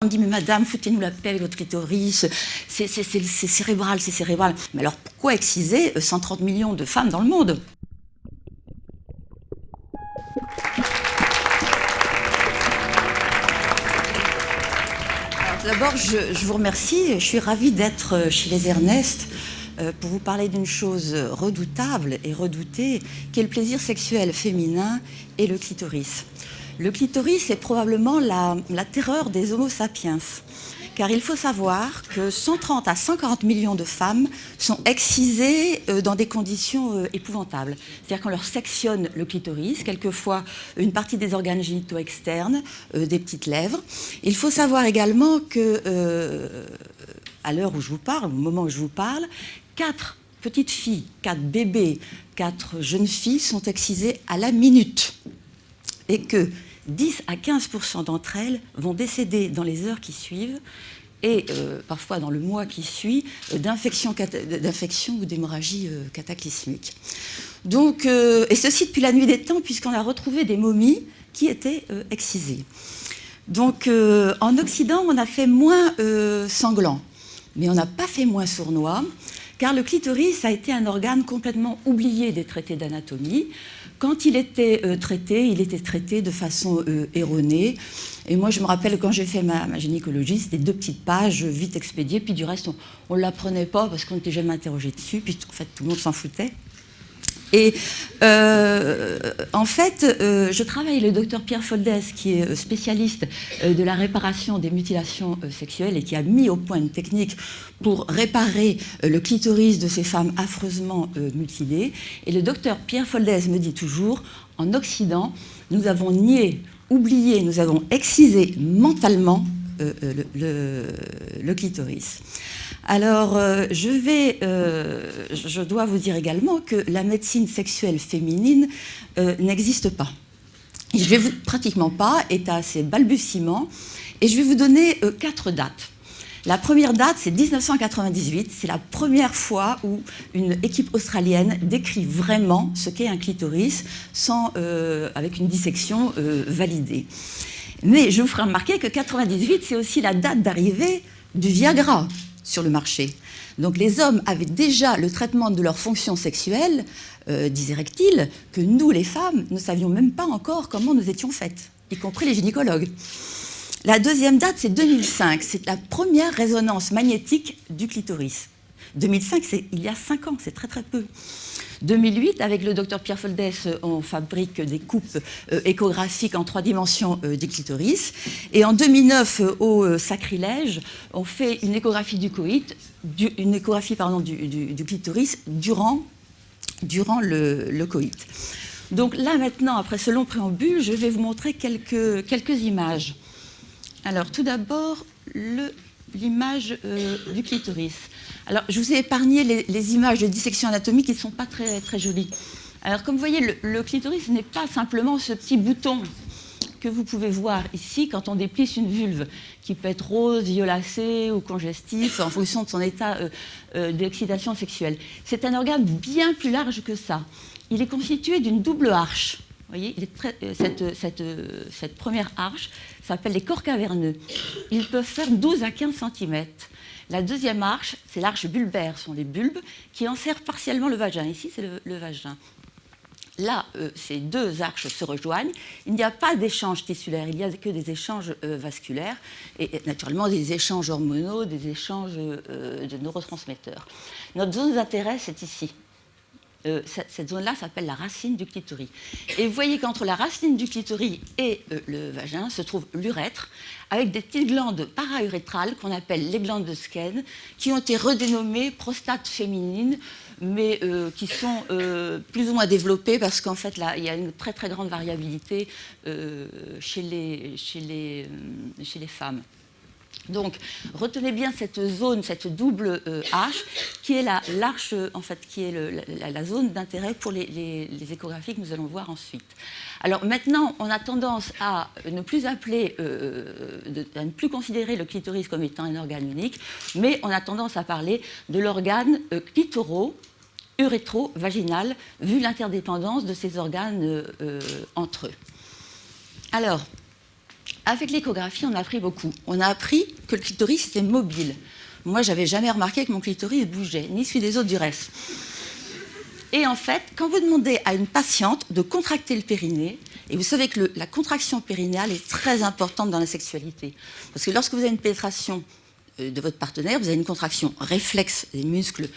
On me dit, mais madame, foutez-nous la paix avec votre clitoris, c'est cérébral, c'est cérébral. Mais alors pourquoi exciser 130 millions de femmes dans le monde? D'abord, je vous remercie, je suis ravie d'être chez les Ernest pour vous parler d'une chose redoutable et redoutée, qui est le plaisir sexuel féminin et le clitoris. Le clitoris est probablement la terreur des Homo sapiens, car il faut savoir que 130 à 140 millions de femmes sont excisées dans des conditions épouvantables. C'est-à-dire qu'on leur sectionne le clitoris, quelquefois une partie des organes génitaux externes, des petites lèvres. Il faut savoir également que, à l'heure où je vous parle, au moment où je vous parle, 4 petites filles, 4 bébés, 4 jeunes filles sont excisées à la minute. Et que 10 à 15% d'entre elles vont décéder dans les heures qui suivent et parfois dans le mois qui suit d'infection ou d'hémorragie cataclysmique. Donc, et ceci depuis la nuit des temps, puisqu'on a retrouvé des momies qui étaient excisées. Donc en Occident, on a fait moins sanglant, mais on n'a pas fait moins sournois, car le clitoris a été un organe complètement oublié des traités d'anatomie. Quand il était traité de façon erronée. Et moi, je me rappelle quand j'ai fait ma gynécologie, c'était 2 petites pages vite expédiées, puis du reste, on ne l'apprenait pas parce qu'on n'était jamais interrogé dessus, puis en fait, tout le monde s'en foutait. Et en fait, je travaille avec le docteur Pierre Foldès, qui est spécialiste de la réparation des mutilations sexuelles et qui a mis au point une technique pour réparer le clitoris de ces femmes affreusement mutilées. Et le docteur Pierre Foldès me dit toujours, en Occident, nous avons nié, oublié, nous avons excisé mentalement le clitoris. Alors, je dois vous dire également que la médecine sexuelle féminine n'existe pas. Pratiquement pas, est à ses balbutiements. Et je vais vous donner 4 dates. La première date, c'est 1998. C'est la première fois où une équipe australienne décrit vraiment ce qu'est un clitoris avec une dissection validée. Mais je vous ferai remarquer que 98, c'est aussi la date d'arrivée du Viagra sur le marché. Donc les hommes avaient déjà le traitement de leur fonction sexuelle, dits érectiles, que nous, les femmes, ne savions même pas encore comment nous étions faites, y compris les gynécologues. La deuxième date, c'est 2005. C'est la première résonance magnétique du clitoris. 2005, c'est il y a 5 ans, c'est très très peu. 2008, avec le docteur Pierre Foldès, on fabrique des coupes échographiques en 3 dimensions du clitoris. Et en 2009, au sacrilège, on fait une échographie du clitoris durant le coït. Donc là, maintenant, après ce long préambule, je vais vous montrer quelques images. Alors, tout d'abord, l'image du clitoris. Alors, je vous ai épargné les images de dissection anatomique qui ne sont pas très, très jolies. Alors, comme vous voyez, le clitoris n'est pas simplement ce petit bouton que vous pouvez voir ici quand on déplisse une vulve, qui peut être rose, violacé ou congestif en fonction de son état d'excitation sexuelle. C'est un organe bien plus large que ça. Il est constitué d'une double arche. Vous voyez, cette première arche s'appelle les corps caverneux. Ils peuvent faire 12 à 15 cm. La deuxième arche, c'est l'arche bulbaire, ce sont les bulbes qui enserrent partiellement le vagin. Ici, c'est le vagin. Là, ces 2 arches se rejoignent. Il n'y a pas d'échange tissulaire, il n'y a que des échanges vasculaires et naturellement des échanges hormonaux, des échanges de neurotransmetteurs. Notre zone d'intérêt, c'est ici. Cette zone-là s'appelle la racine du clitoris. Et vous voyez qu'entre la racine du clitoris et le vagin se trouve l'urètre, avec des petites glandes paraurétrales qu'on appelle les glandes de Skene, qui ont été redénommées prostates féminines, mais qui sont plus ou moins développées parce qu'en fait, là, il y a une très très grande variabilité chez les femmes. Donc, retenez bien cette zone, cette double arche, qui est l'arche, en fait, qui est la zone d'intérêt pour les échographies que nous allons voir ensuite. Alors maintenant, on a tendance à ne plus à ne plus considérer le clitoris comme étant un organe unique, mais on a tendance à parler de l'organe clitoro-urétro-vaginal, vu l'interdépendance de ces organes entre eux. Alors, avec l'échographie, on a appris beaucoup. On a appris que le clitoris était mobile. Moi, j'avais jamais remarqué que mon clitoris bougeait, ni celui des autres du reste. Et en fait, quand vous demandez à une patiente de contracter le périnée, et vous savez que la contraction périnéale est très importante dans la sexualité, parce que lorsque vous avez une pénétration de votre partenaire, vous avez une contraction réflexe des muscles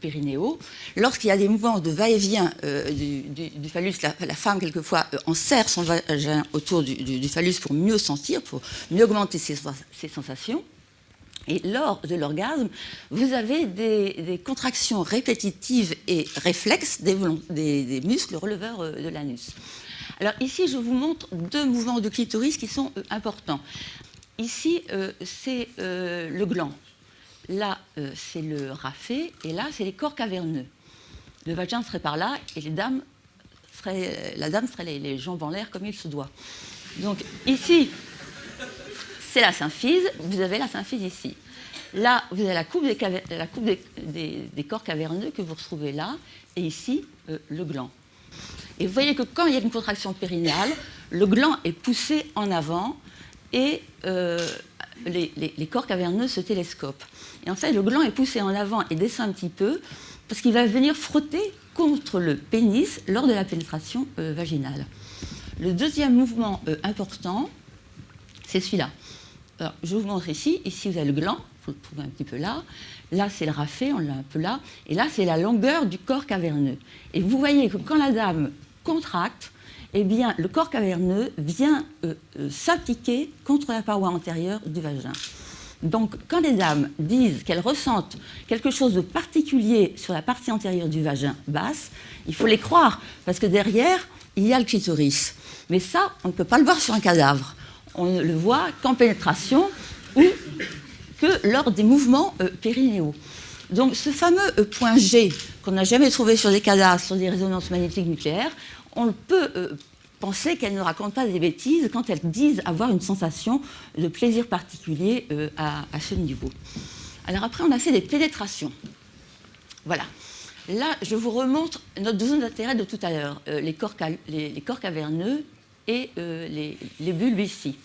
périnéaux. Lorsqu'il y a des mouvements de va-et-vient du phallus, la femme, quelquefois, enserre son vagin autour du phallus pour mieux sentir, pour mieux augmenter ses sensations. Et lors de l'orgasme, vous avez des contractions répétitives et réflexes des muscles releveurs de l'anus. Alors ici, je vous montre deux mouvements de clitoris qui sont importants. Ici, c'est le gland. Là, c'est le raphet. Et là, c'est les corps caverneux. Le vagin serait par là et la dame serait les jambes en l'air comme il se doit. Donc ici, c'est la symphyse. Vous avez la symphyse ici. Là, vous avez la coupe des corps caverneux que vous retrouvez là. Et ici, le gland. Et vous voyez que quand il y a une contraction périnéale, le gland est poussé en avant et les corps caverneux se télescopent. Et en fait, le gland est poussé en avant et descend un petit peu parce qu'il va venir frotter contre le pénis lors de la pénétration vaginale. Le deuxième mouvement important, c'est celui-là. Alors, je vous montre ici. Ici, vous avez le gland, il faut le trouver un petit peu là. Là, c'est le raphet, on l'a un peu là. Et là, c'est la longueur du corps caverneux. Et vous voyez que quand la dame contracte, eh bien, le corps caverneux vient s'appliquer contre la paroi antérieure du vagin. Donc, quand les dames disent qu'elles ressentent quelque chose de particulier sur la partie antérieure du vagin basse, il faut les croire, parce que derrière, il y a le clitoris. Mais ça, on ne peut pas le voir sur un cadavre. On ne le voit qu'en pénétration ou que lors des mouvements périnéaux. Donc, ce fameux point G qu'on n'a jamais trouvé sur des cadavres, sur des résonances magnétiques nucléaires, on peut penser qu'elles ne racontent pas des bêtises quand elles disent avoir une sensation de plaisir particulier à ce niveau. Alors après, on a fait des pénétrations. Voilà. Là, je vous remontre notre zone d'intérêt de tout à l'heure, les corps caverneux et les bulbes ici.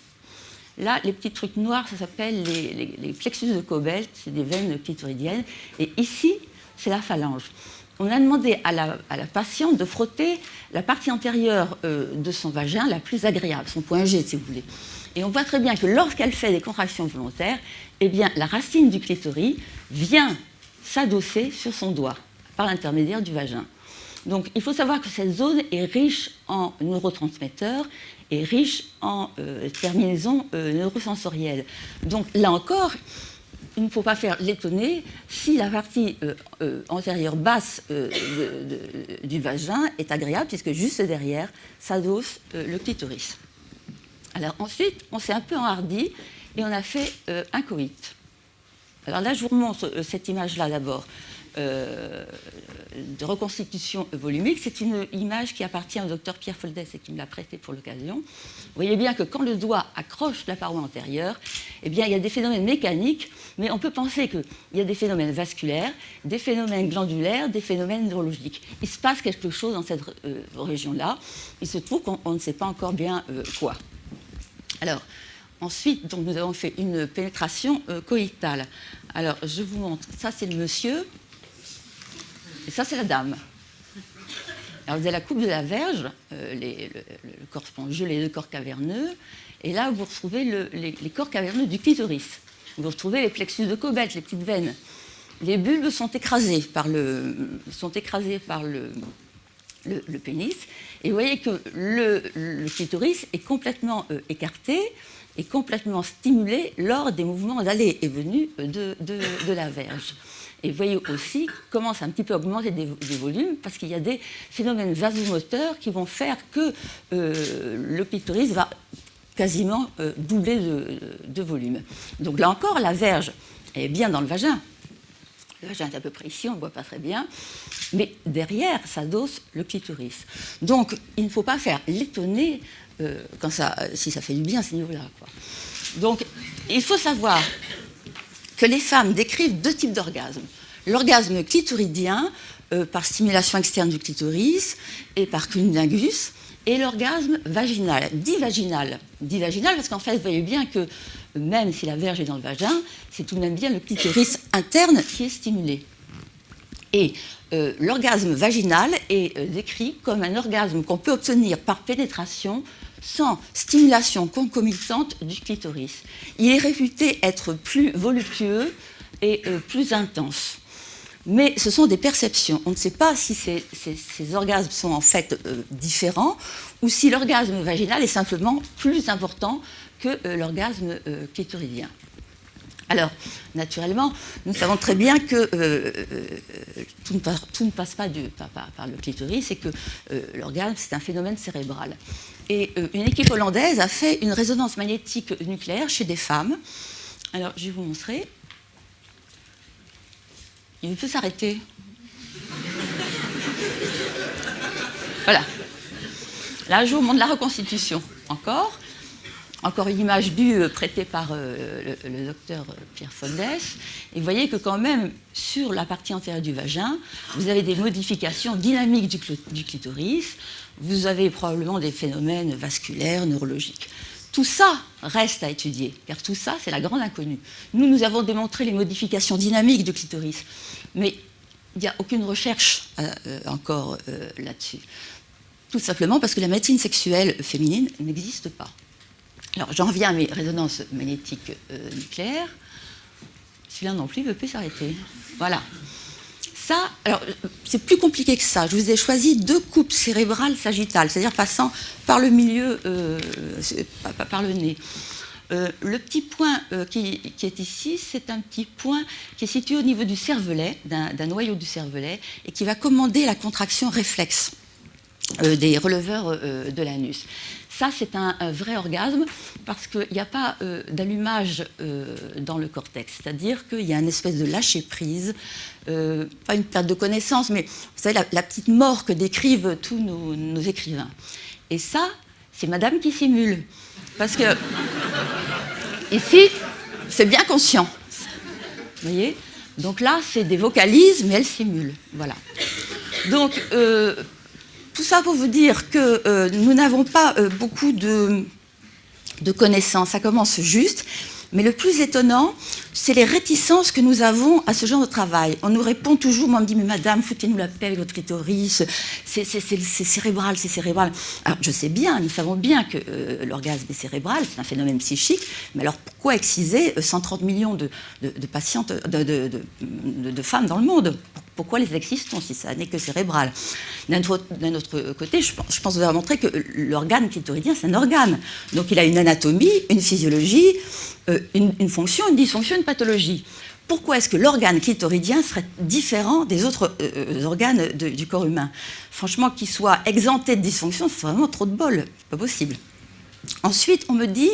Là, les petits trucs noirs, ça s'appelle les plexus de Cobelt, c'est des veines clitoridiennes. Et ici, c'est la phalange. On a demandé à la patiente de frotter la partie antérieure de son vagin la plus agréable, son point G, si vous voulez. Et on voit très bien que lorsqu'elle fait des contractions volontaires, eh bien, la racine du clitoris vient s'adosser sur son doigt par l'intermédiaire du vagin. Donc, il faut savoir que cette zone est riche en neurotransmetteurs et riche en terminaisons neurosensorielles. Donc, là encore, il ne faut pas faire l'étonner si la partie antérieure basse du vagin est agréable, puisque juste derrière s'adosse le clitoris. Alors ensuite, on s'est un peu enhardi et on a fait un coït. Alors là, je vous remontre cette image-là d'abord. De reconstitution volumique. C'est une image qui appartient au docteur Pierre Foldès et qui me l'a prêtée pour l'occasion. Vous voyez bien que quand le doigt accroche la paroi antérieure, eh bien, il y a des phénomènes mécaniques, mais on peut penser qu'il y a des phénomènes vasculaires, des phénomènes glandulaires, des phénomènes neurologiques. Il se passe quelque chose dans cette région-là. Il se trouve qu'on ne sait pas encore bien quoi. Alors, ensuite, donc, nous avons fait une pénétration coïtale. Alors, je vous montre. Ça, c'est le monsieur. Et ça, c'est la dame. Alors, vous avez la coupe de la verge, le corps spongieux, les deux corps caverneux. Et là, vous retrouvez les corps caverneux du clitoris. Vous retrouvez les plexus de Cobelt, les petites veines. Les bulbes sont écrasés par le pénis. Et vous voyez que le clitoris est complètement écarté et complètement stimulé lors des mouvements d'aller et venue de la verge. Et vous voyez aussi comment ça a un petit peu augmenté des volumes, parce qu'il y a des phénomènes vasomoteurs qui vont faire que le clitoris va quasiment doubler de volume. Donc là encore, la verge est bien dans le vagin. Le vagin est à peu près ici, on ne le voit pas très bien. Mais derrière, s'adosse le clitoris. Donc, il ne faut pas faire l'étonner si ça fait du bien à ce niveau-là, quoi. Donc, il faut savoir que les femmes décrivent deux types d'orgasmes. L'orgasme clitoridien, par stimulation externe du clitoris et par cunnilingus, et l'orgasme vaginal. Dit vaginal parce qu'en fait, vous voyez bien que même si la verge est dans le vagin, c'est tout de même bien le clitoris interne qui est stimulé. Et l'orgasme vaginal est décrit comme un orgasme qu'on peut obtenir par pénétration sans stimulation concomitante du clitoris. Il est réputé être plus voluptueux et plus intense. Mais ce sont des perceptions. On ne sait pas si ces orgasmes sont en fait différents ou si l'orgasme vaginal est simplement plus important que l'orgasme clitoridien. Alors, naturellement, nous savons très bien que tout ne passe pas par le clitoris et que l'orgasme, c'est un phénomène cérébral. Et une équipe hollandaise a fait une résonance magnétique nucléaire chez des femmes. Alors, je vais vous montrer. Il peut s'arrêter. Voilà. Là, je vous montre la reconstitution. Encore une image prêtée par le docteur Pierre Foldès. Et vous voyez que quand même, sur la partie antérieure du vagin, vous avez des modifications dynamiques du clitoris. Vous avez probablement des phénomènes vasculaires, neurologiques. Tout ça reste à étudier, car tout ça, c'est la grande inconnue. Nous avons démontré les modifications dynamiques du clitoris, mais il n'y a aucune recherche encore là-dessus. Tout simplement parce que la médecine sexuelle féminine n'existe pas. Alors, j'en reviens à mes résonances magnétiques nucléaires. Celui-là non plus ne veut plus s'arrêter. Voilà. Ça, alors, c'est plus compliqué que ça. Je vous ai choisi 2 coupes cérébrales sagittales, c'est-à-dire passant par le milieu, par le nez. Le petit point qui est ici, c'est un petit point qui est situé au niveau du cervelet, d'un noyau du cervelet, et qui va commander la contraction réflexe des releveurs de l'anus. Ça, c'est un vrai orgasme parce qu'il n'y a pas d'allumage dans le cortex. C'est-à-dire qu'il y a une espèce de lâcher-prise, pas une perte de connaissance, mais vous savez, la petite mort que décrivent tous nos écrivains. Et ça, c'est madame qui simule. Parce que, ici, c'est bien conscient. Vous voyez ? Donc là, c'est des vocalises, mais elle simule. Voilà. Donc, tout ça pour vous dire que nous n'avons pas beaucoup de connaissances. Ça commence juste. Mais le plus étonnant, c'est les réticences que nous avons à ce genre de travail. On nous répond toujours, moi on me dit, mais madame, foutez-nous la paix avec votre clitoris, c'est cérébral, c'est cérébral. Alors je sais bien, nous savons bien que l'orgasme est cérébral, c'est un phénomène psychique, mais alors pourquoi exciser 130 millions de patientes, de femmes dans le monde ? Pourquoi les excitons si ça n'est que cérébral ? D'un autre côté, je pense vous avoir montré que l'organe clitoridien, c'est un organe. Donc il a une anatomie, une physiologie, une fonction, une dysfonction, une pathologie. Pourquoi est-ce que l'organe clitoridien serait différent des autres organes du corps humain ? Franchement, qu'il soit exempté de dysfonction, c'est vraiment trop de bol. C'est pas possible. Ensuite, on me dit,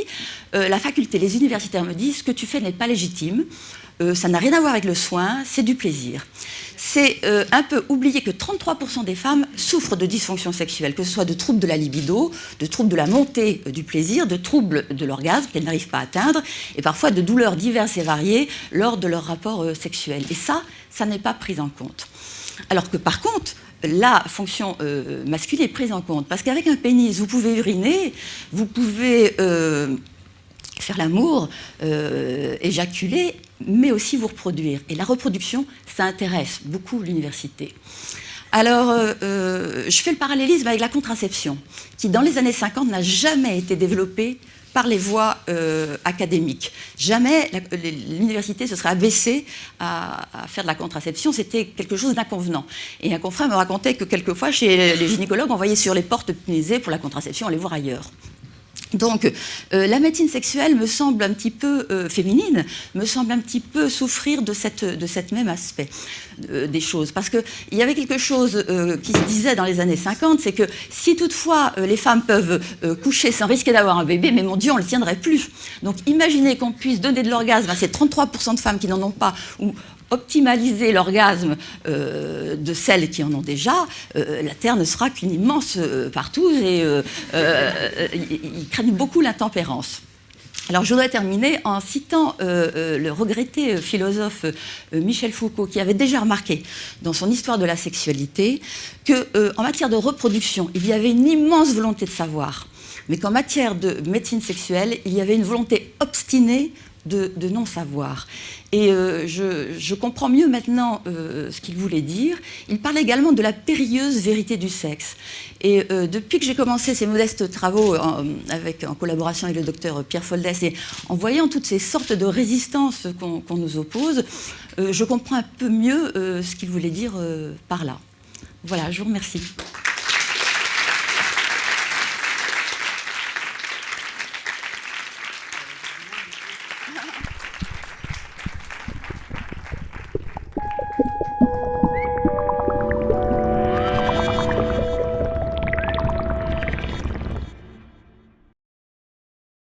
la faculté, les universitaires me disent, ce que tu fais n'est pas légitime, ça n'a rien à voir avec le soin, c'est du plaisir. C'est un peu oublier que 33% des femmes souffrent de dysfonction sexuelle, que ce soit de troubles de la libido, de troubles de la montée du plaisir, de troubles de l'orgasme qu'elles n'arrivent pas à atteindre, et parfois de douleurs diverses et variées lors de leur rapport sexuel. Et ça n'est pas pris en compte. Alors que par contre, la fonction masculine est prise en compte, parce qu'avec un pénis, vous pouvez uriner, vous pouvez faire l'amour, éjaculer, mais aussi vous reproduire. Et la reproduction, ça intéresse beaucoup l'université. Alors, je fais le parallélisme avec la contraception, qui dans les années 50 n'a jamais été développée par les voies académiques. Jamais l'université se serait abaissée à faire de la contraception, c'était quelque chose d'inconvenant. Et un confrère me racontait que quelquefois, chez les gynécologues, on voyait sur les portes punaisées pour la contraception, on les voir ailleurs. Donc, la médecine sexuelle me semble un petit peu féminine, me semble un petit peu souffrir de cette même aspect des choses. Parce qu'il y avait quelque chose qui se disait dans les années 50, c'est que si toutefois les femmes peuvent coucher sans risquer d'avoir un bébé, mais mon Dieu, on ne le tiendrait plus. Donc, imaginez qu'on puisse donner de l'orgasme à ces 33% de femmes qui n'en ont pas, ou optimaliser l'orgasme de celles qui en ont déjà, la Terre ne sera qu'une immense partouze et ils craignent beaucoup l'intempérance. Alors, je voudrais terminer en citant le regretté philosophe Michel Foucault, qui avait déjà remarqué dans son Histoire de la sexualité qu'en matière de reproduction, il y avait une immense volonté de savoir, mais qu'en matière de médecine sexuelle, il y avait une volonté obstinée de non-savoir. Et je comprends mieux maintenant ce qu'il voulait dire. Il parlait également de la périlleuse vérité du sexe. Et depuis que j'ai commencé ces modestes travaux en collaboration avec le docteur Pierre Foldès, et en voyant toutes ces sortes de résistances qu'on nous oppose, je comprends un peu mieux ce qu'il voulait dire par là. Voilà, je vous remercie.